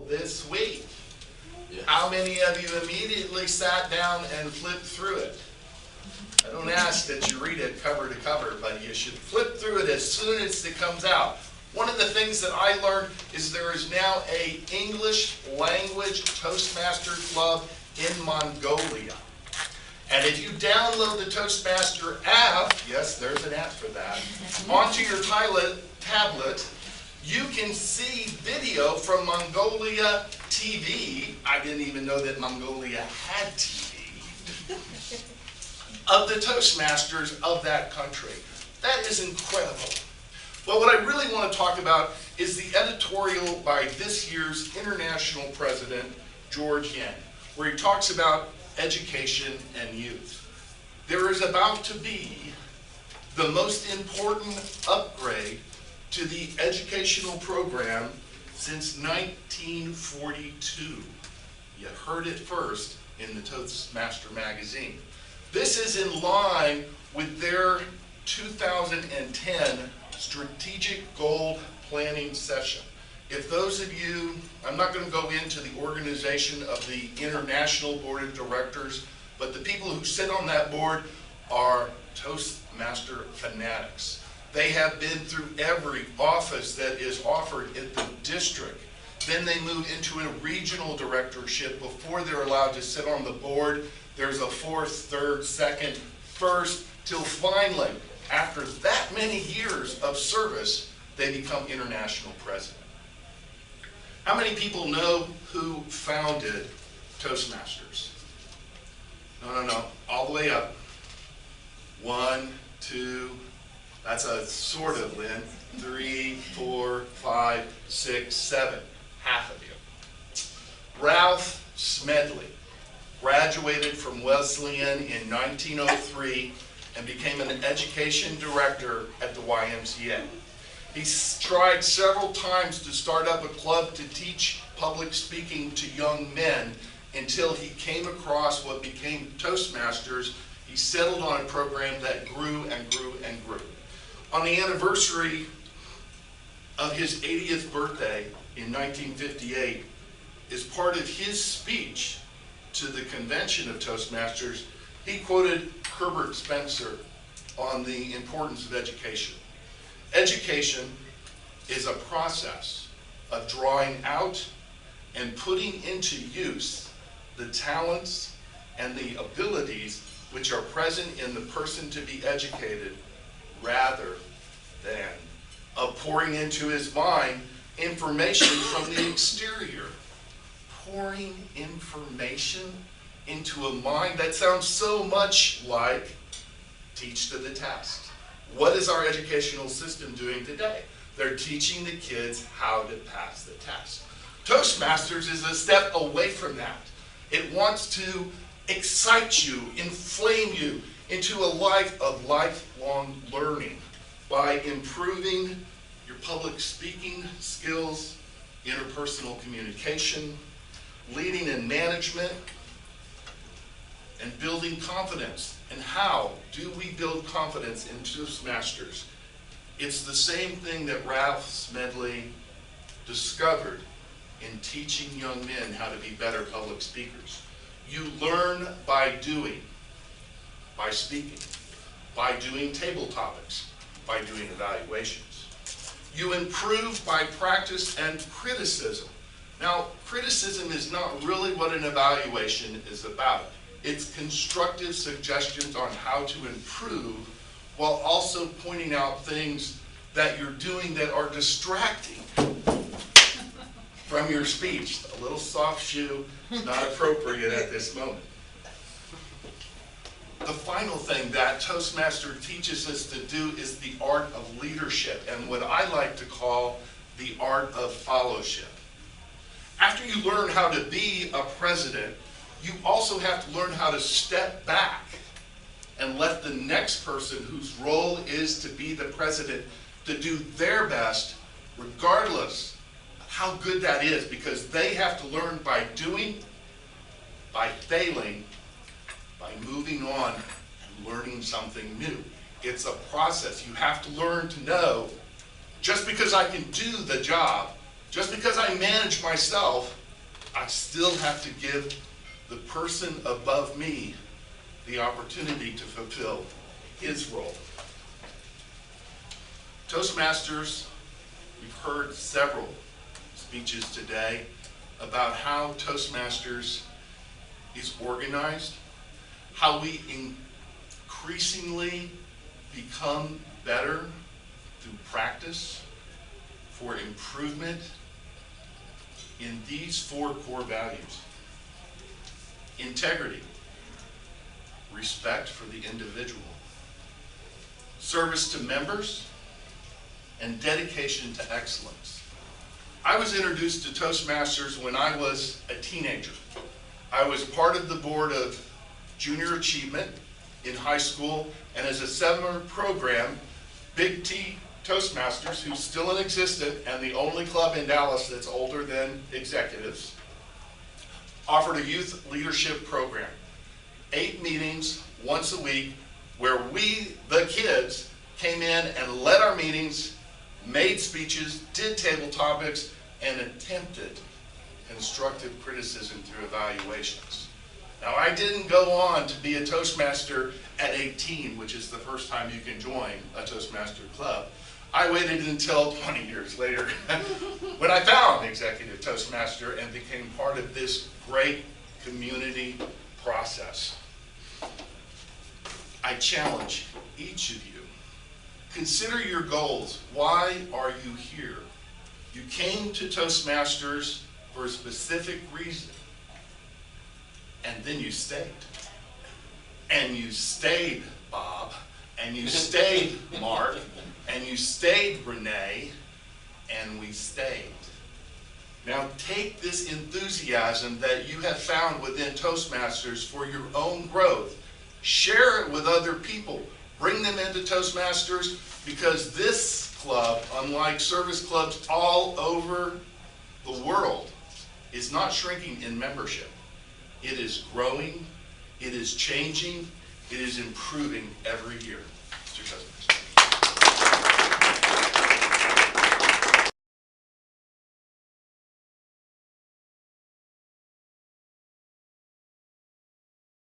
this week. Yes. How many of you immediately sat down and flipped through it? I don't ask that you read it cover to cover, but you should flip through it as soon as it comes out. One of the things that I learned is there is now an English language Toastmaster club in Mongolia. And if you download the Toastmaster app, yes, there's an app for that, onto your tablet, you can see video from Mongolia TV. I didn't even know that Mongolia had TV. Of the Toastmasters of that country. That is incredible. But what I really want to talk about is the editorial by this year's international president, George Yen, where he talks about education and youth. There is about to be the most important upgrade to the educational program since 1942. You heard it first in the Toastmaster magazine. This is in line with their 2010 strategic goal planning session. If those of you, I'm not going to go into the organization of the International Board of Directors, but the people who sit on that board are Toastmaster fanatics. They have been through every office that is offered in the district. Then they move into a regional directorship before they're allowed to sit on the board. There's a fourth, third, second, first, till finally, after that many years of service, they become international president. How many people know who founded Toastmasters? No, all the way up. 1, 2, that's a sort of, Lynn. 3, 4, 5, 6, 7. Half of you. Ralph Smedley graduated from Wesleyan in 1903 and became an education director at the YMCA. He tried several times to start up a club to teach public speaking to young men until he came across what became Toastmasters. He settled on a program that grew and grew and grew. On the anniversary of his 80th birthday in 1958, as part of his speech to the convention of Toastmasters, he quoted Herbert Spencer on the importance of education. Education is a process of drawing out and putting into use the talents and the abilities which are present in the person to be educated, rather than of pouring into his mind information from the exterior. Pouring information into a mind, that sounds so much like teach to the test. What is our educational system doing today? They're teaching the kids how to pass the test. Toastmasters is a step away from that. It wants to excite you, inflame you into a life of lifelong learning by improving your public speaking skills, interpersonal communication, leading in management, and building confidence. And how do we build confidence in Toastmasters? It's the same thing that Ralph Smedley discovered in teaching young men how to be better public speakers. You learn by doing, by speaking, by doing table topics, by doing evaluations. You improve by practice and criticism. Now, criticism is not really what an evaluation is about. It's constructive suggestions on how to improve while also pointing out things that you're doing that are distracting from your speech. A little soft shoe is not appropriate at this moment. The final thing that Toastmaster teaches us to do is the art of leadership, and what I like to call the art of fellowship. After you learn how to be a president, you also have to learn how to step back and let the next person whose role is to be the president to do their best, regardless of how good that is, because they have to learn by doing, by failing, by moving on and learning something new. It's a process. You have to learn to know, just because I can do the job Just because I manage myself, I still have to give the person above me the opportunity to fulfill his role. Toastmasters, we've heard several speeches today about how Toastmasters is organized, how we increasingly become better through practice for improvement in these 4 core values: integrity, respect for the individual, service to members, and dedication to excellence. I was introduced to Toastmasters when I was a teenager. I was part of the board of Junior Achievement in high school, and as a summer program, Big T Toastmasters, who's still in existence and the only club in Dallas that's older than executives, offered a youth leadership program. 8 meetings once a week where we, the kids, came in and led our meetings, made speeches, did table topics, and attempted constructive criticism through evaluations. Now, I didn't go on to be a Toastmaster at 18, which is the first time you can join a Toastmaster club. I waited until 20 years later when I found Executive Toastmaster and became part of this great community process. I challenge each of you. Consider your goals. Why are you here? You came to Toastmasters for a specific reason, and then you stayed. And you stayed, Bob, and you stayed, Mark, and you stayed, Renee, and we stayed. Now take this enthusiasm that you have found within Toastmasters for your own growth. Share it with other people. Bring them into Toastmasters, because this club, unlike service clubs all over the world, is not shrinking in membership. It is growing, it is changing, it is improving every year. Mr. President.